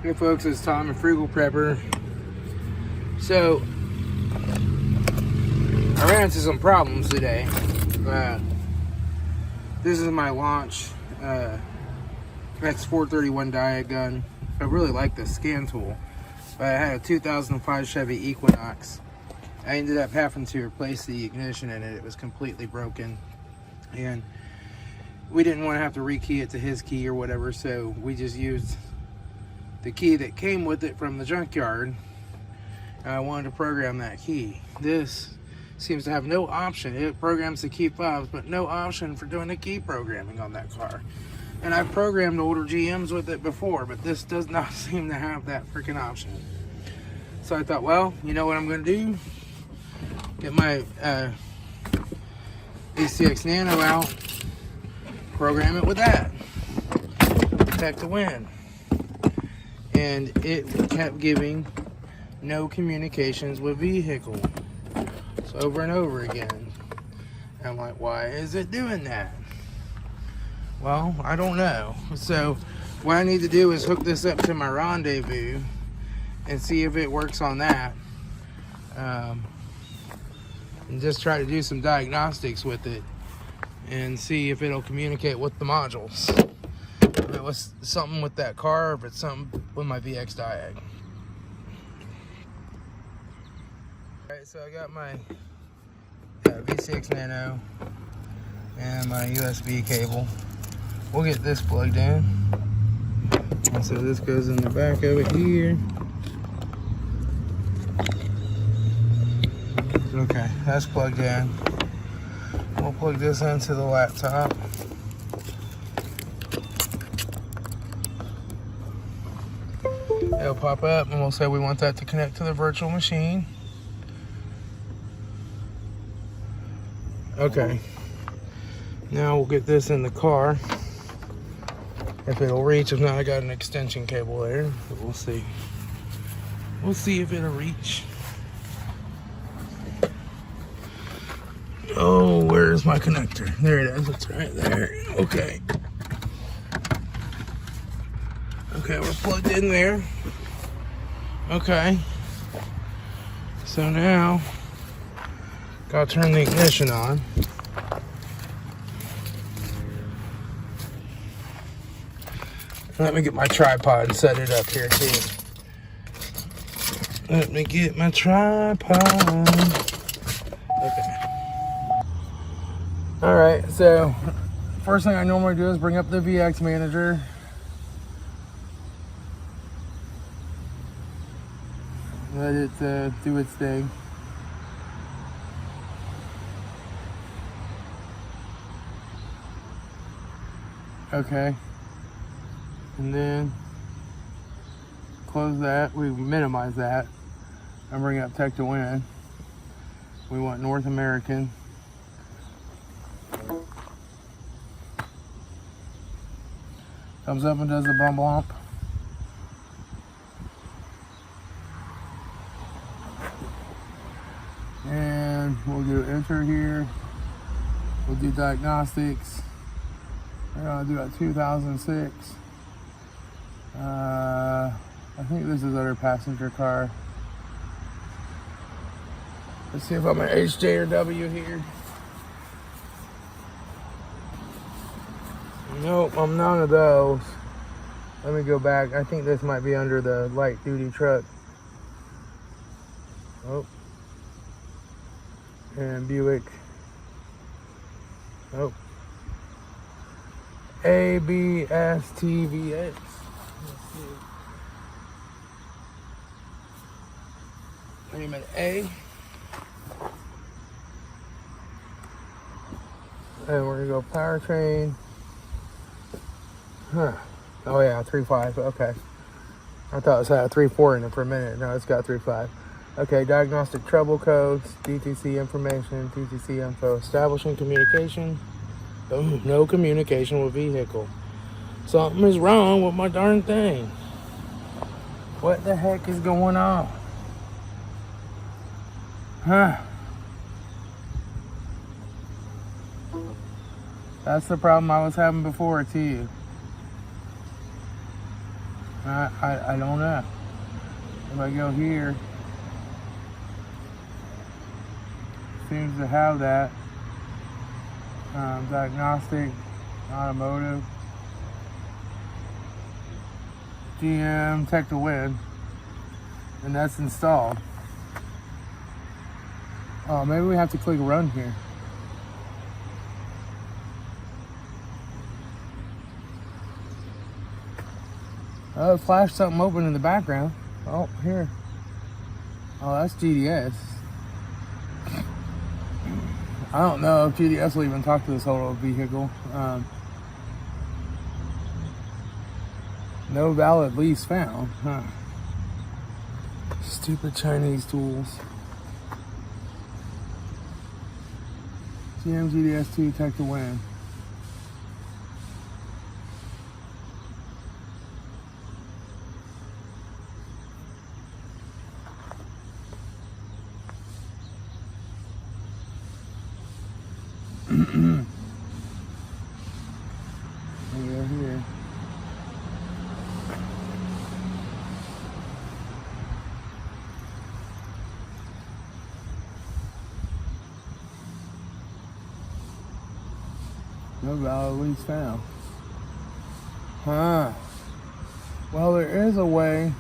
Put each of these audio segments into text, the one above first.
Hey folks, it's Tom and FrugalPrepper. So, I ran into some problems today. This is my launch X431 diode gun. I really like the scan tool, but I had a 2005 Chevy Equinox. I ended up having to replace the ignition in it. It was completely broken, and we didn't want to have to rekey it to his key or whatever, so we just used the key that came with it from the junkyard. I wanted to program that key. This seems to have no option. It programs the key fobs, but no option for doing the key programming on that car. And I've programmed older GMs with it before, but this does not seem to have that freaking option. So I thought, well, you know what I'm going to do? Get my VCX Nano out, program it with that. Tech2win. And it kept giving no communications with vehicle. So over and over again. And I'm like, why is it doing that? Well, I don't know. So what I need to do is hook this up to my rendezvous and see if it works on that. And just try to do some diagnostics with it and see if it'll communicate with the modules. If it was something with that car, or if it's something with my VX diag. Alright, so I got my VCX Nano and my USB cable. We'll get this plugged in. And so this goes in the back of it here. Okay, that's plugged in. We'll plug this into the laptop. It'll pop up and we'll say we want that to connect to the virtual machine. Okay. Now we'll get this in the car. If it'll reach, if not, I got an extension cable there, but we'll see. We'll see if it'll reach. Oh, where's my connector? There it is, it's right there. Okay. Okay, we're plugged in there. Okay. So now, gotta turn the ignition on. Let me get my tripod and set it up here too. Let me get my tripod. Okay. Alright, so first thing I normally do is bring up the VX manager. Let it do its thing. Okay. And then close that. We minimize that. And bring up Tech2win. We want North American. Comes up and does the bump bump. And we'll do enter here. We'll do diagnostics. We're gonna do a 2006. I think this is our passenger car. Let's see if I'm an HJ or W here. Nope, I'm none of those. Let me go back. I think this might be under the light duty truck. Oh. And Buick. Oh. ABSTVX. Wait a minute, A. And we're gonna go powertrain. Huh. Oh yeah, 3.5. Okay. I thought it had a 3.4 in it for a minute. No, it's got 3.5. Okay, diagnostic trouble codes, DTC information, TTC info, establishing communication. Boom, no communication with vehicle. Something is wrong with my darn thing. What the heck is going on? Huh. That's the problem I was having before too. I don't know. If I go here, seems to have that. Diagnostic, automotive, GM, Tech2win, and that's installed. Oh, maybe we have to click run here. Oh, it flashed something open in the background. Oh, here. Oh, that's GDS. I don't know if GDS will even talk to this whole vehicle. No valid lease found. Huh. Stupid Chinese tools. GM GDS2 Tech2win. Here. No valid lease found. Huh. Well, there is a way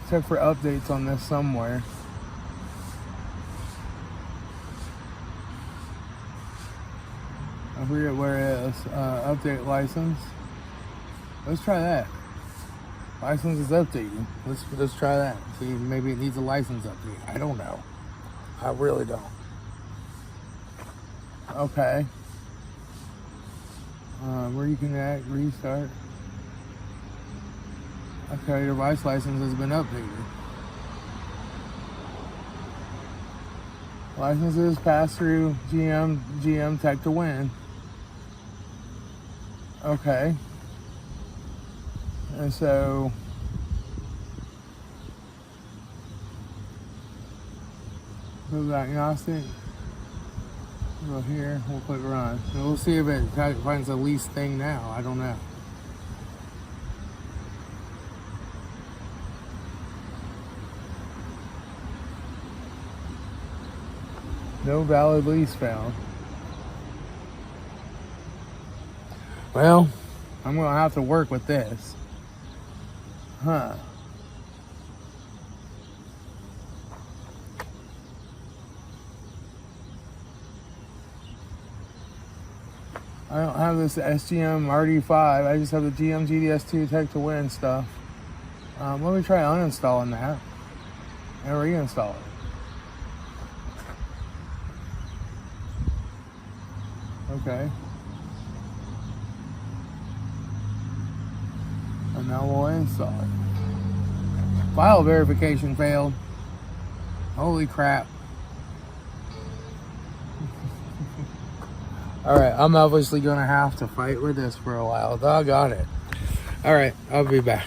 to check for updates on this somewhere. I forget where it is. Update license. Let's try that. License is updating. Let's try that. See, maybe it needs a license update. I don't know. I really don't. Okay. Reconnect, restart. Okay, your device license has been updated. Licenses pass through GM Tech2win. Okay. And so go diagnostic. Go here, we'll click run. And we'll see if it finds a lease thing now. I don't know. No valid lease found. Well, I'm gonna have to work with this. Huh. I don't have this SGM RD5. I just have the GM GDS2 Tech2win stuff. Let me try uninstalling that and reinstall it. Okay. And now we'll install it. File verification failed. Holy crap. Alright, I'm obviously gonna have to fight with this for a while. Doggone it. Alright, I'll be back.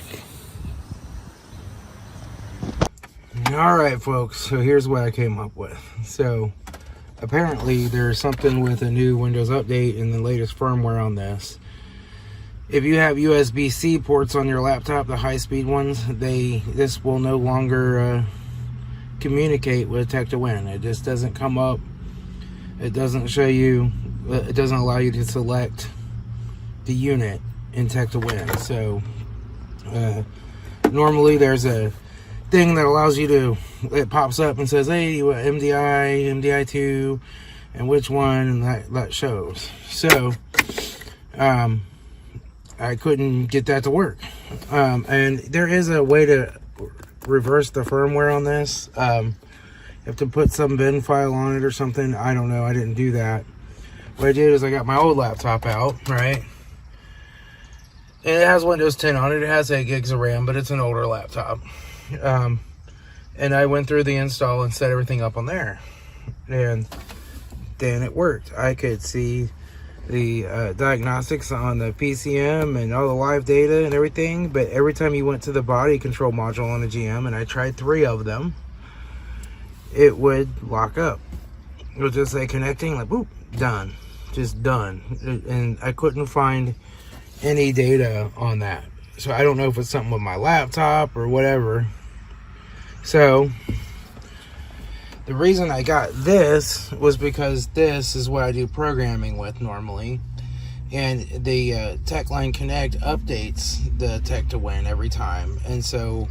Alright, folks, so here's what I came up with. So, apparently there's something with a new Windows update in the latest firmware on this. If you have USB-C ports on your laptop, the high-speed ones, this will no longer communicate with Tech2win. It just doesn't come up. It doesn't show you. It doesn't allow you to select the unit in Tech2win. So normally there's a thing that allows you to. It pops up and says, "Hey, you want MDI, MDI2, and which one?" And that shows. So I couldn't get that to work. And there is a way to reverse the firmware on this. You have to put some bin file on it or something. I don't know. I didn't do that. What I did is I got my old laptop out, right? And it has Windows 10 on it. It has 8 gigs of RAM, but it's an older laptop. And I went through the install and set everything up on there. And then it worked. I could see the diagnostics on the PCM and all the live data and everything. But every time you went to the body control module on the GM, and I tried 3 of them, it would lock up. It would just say connecting, like, boop, done. Just done. And I couldn't find any data on that. So I don't know if it's something with my laptop or whatever. So the reason I got this was because this is what I do programming with normally. And the TechLine Connect updates the Tech2win every time. And so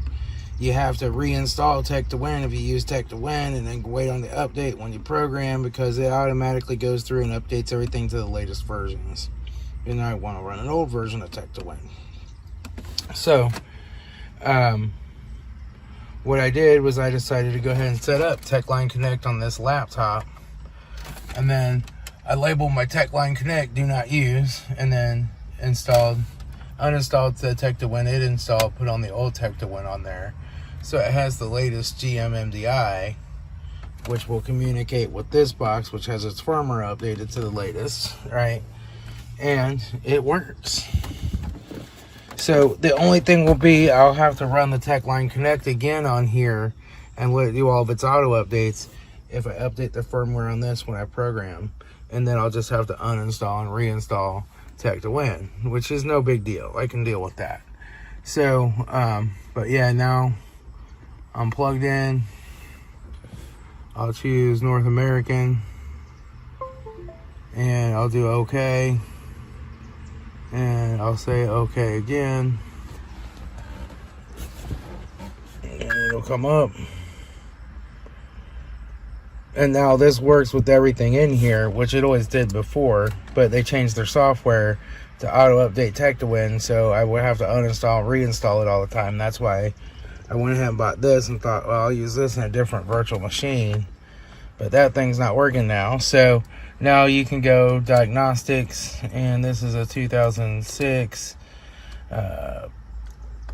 you have to reinstall Tech2win if you use Tech2win, and then wait on the update when you program, because it automatically goes through and updates everything to the latest versions. And I want to run an old version of Tech2win. So, what I did was I decided to go ahead and set up TechLine Connect on this laptop. And then I labeled my TechLine Connect do not use, and then uninstalled the Tech2win it installed, put on the old Tech2win on there. So it has the latest GMMDI, which will communicate with this box, which has its firmware updated to the latest, right? And it works. So the only thing will be I'll have to run the TechLine Connect again on here and let it do all of its auto updates if I update the firmware on this when I program. And then I'll just have to uninstall and reinstall Tech2win, which is no big deal. I can deal with that. So, but yeah, now I'm plugged in. I'll choose North American, and I'll do OK, and I'll say OK again, and it'll come up. And now this works with everything in here, which it always did before, but they changed their software to auto update Tech2win, so I would have to uninstall and reinstall it all the time. That's why I went ahead and bought this and thought, well, I'll use this in a different virtual machine. But that thing's not working now. So now you can go diagnostics, and this is a 2006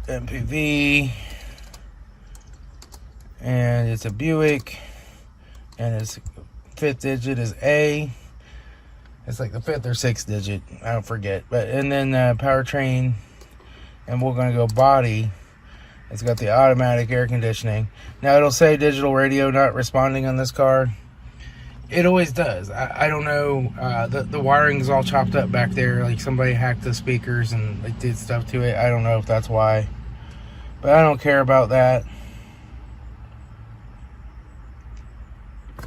MPV, and it's a Buick, and its fifth digit is A. It's like the fifth or sixth digit, I don't forget. But and then powertrain, and we're gonna go body. It's got the automatic air conditioning. Now it'll say digital radio not responding on this car. It always does. I don't know. The wiring is all chopped up back there. Like somebody hacked the speakers and like did stuff to it. I don't know if that's why, but I don't care about that.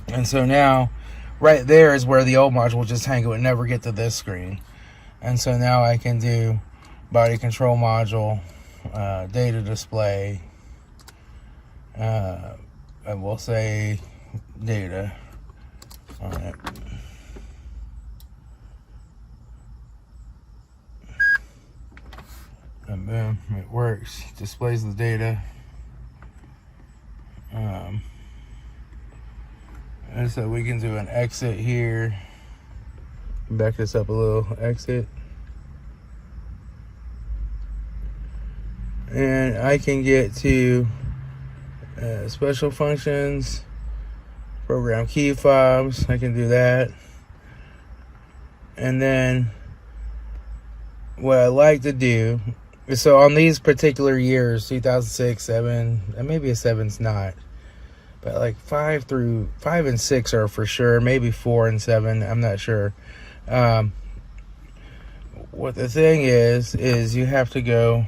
And so now, right there is where the old module will just hang. It would never get to this screen. And so now I can do body control module, data display, and we'll say data on it. And boom, it works. Displays the data. And so we can do an exit here. Back this up a little. Exit. And I can get to special functions, program key fobs. I can do that. And then what I like to do is, so on these particular years, 2006, 7, and maybe a 7's not, but like 5 and 6 are for sure, maybe 4 and 7, I'm not sure. What the thing is you have to go,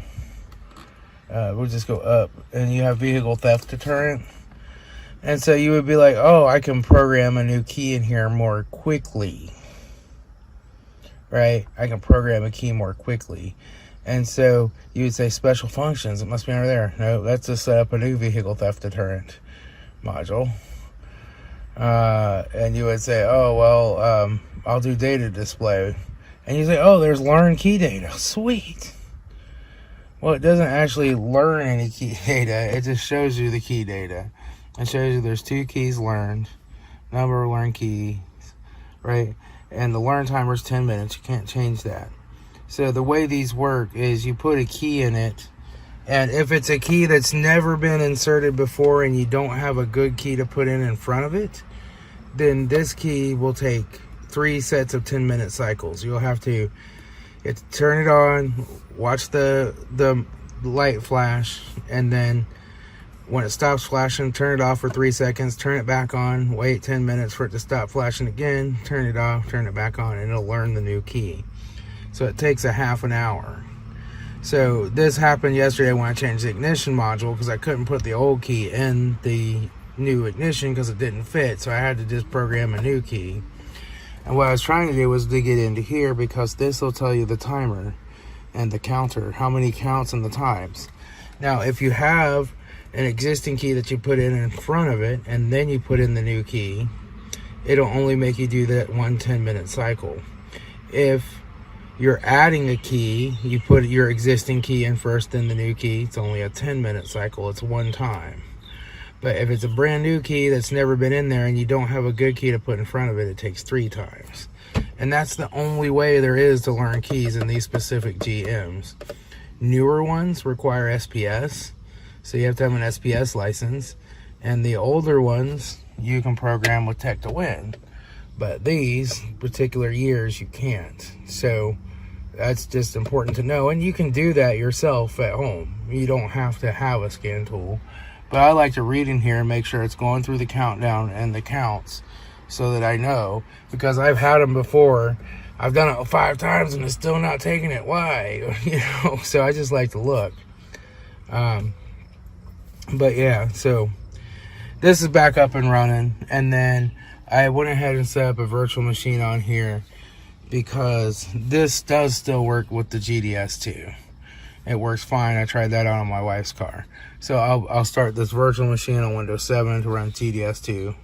we'll just go up, and you have vehicle theft deterrent. And so you would be like, oh, I can program a new key in here more quickly, right? I can program a key more quickly. And so you would say special functions, it must be under there. No, that's to set up a new vehicle theft deterrent module. And you would say, oh, well, I'll do data display. And you say, oh, there's learn key data. Sweet. Well, it doesn't actually learn any key data. It just shows you the key data. It shows you there's 2 keys learned, number of learned keys, right? And the learn timer is 10 minutes. You can't change that. So the way these work is you put a key in it, and if it's a key that's never been inserted before and you don't have a good key to put in front of it, then this key will take 3 sets of 10-minute cycles. You'll have to turn it on, watch the light flash, and then when it stops flashing, turn it off for 3 seconds, turn it back on, wait 10 minutes for it to stop flashing again, turn it off, turn it back on, and it'll learn the new key. So it takes a half an hour. So this happened yesterday when I changed the ignition module, because I couldn't put the old key in the new ignition because it didn't fit. So I had to just program a new key. And what I was trying to do was to get into here, because this will tell you the timer and the counter, how many counts and the times. Now, if you have an existing key that you put in front of it and then you put in the new key, it'll only make you do that one 10-minute cycle. If you're adding a key, you put your existing key in first, then the new key, it's only a 10-minute cycle. It's one time. But if it's a brand new key that's never been in there and you don't have a good key to put in front of it, it takes 3 times. And that's the only way there is to learn keys in these specific GMs. Newer ones require SPS, so you have to have an SPS license. And the older ones, you can program with Tech2win. But these particular years, you can't. So that's just important to know. And you can do that yourself at home. You don't have to have a scan tool. But I like to read in here and make sure it's going through the countdown and the counts so that I know. Because I've had them before. I've done it 5 times and it's still not taking it. Why? You know, so I just like to look. But yeah, so this is back up and running. And then I went ahead and set up a virtual machine on here because this does still work with the GDS2. It works fine. I tried that out on my wife's car. So I'll start this virtual machine on Windows 7 to run GDS2.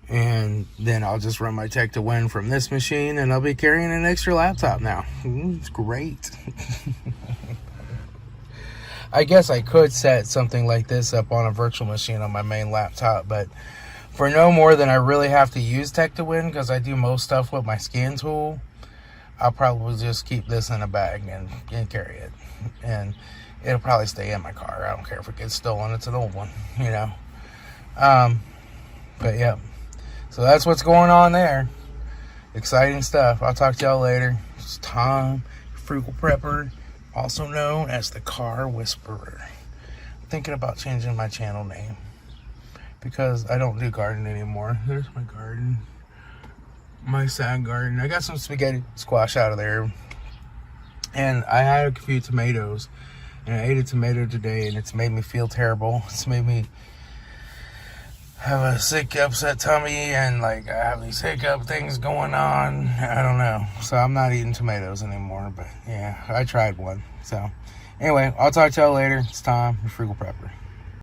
And then I'll just run my Tech2win from this machine, and I'll be carrying an extra laptop now. It's great. I guess I could set something like this up on a virtual machine on my main laptop, but for no more than I really have to use Tech2win, because I do most stuff with my scan tool, I'll probably just keep this in a bag and carry it. And it'll probably stay in my car. I don't care if it gets stolen. It's an old one, you know. But yeah. So that's what's going on there. Exciting stuff. I'll talk to y'all later. It's Tom, FrugalPrepper, also known as the Car Whisperer. I'm thinking about changing my channel name because I don't do garden anymore. There's my garden. My side garden. I got some spaghetti squash out of there. And I had a few tomatoes. And I ate a tomato today and it's made me feel terrible. It's made me have a sick, upset tummy, and like I have these hiccup things going on. I don't know. So I'm not eating tomatoes anymore, but yeah, I tried one. So anyway, I'll talk to y'all later. It's Tom, your FrugalPrepper.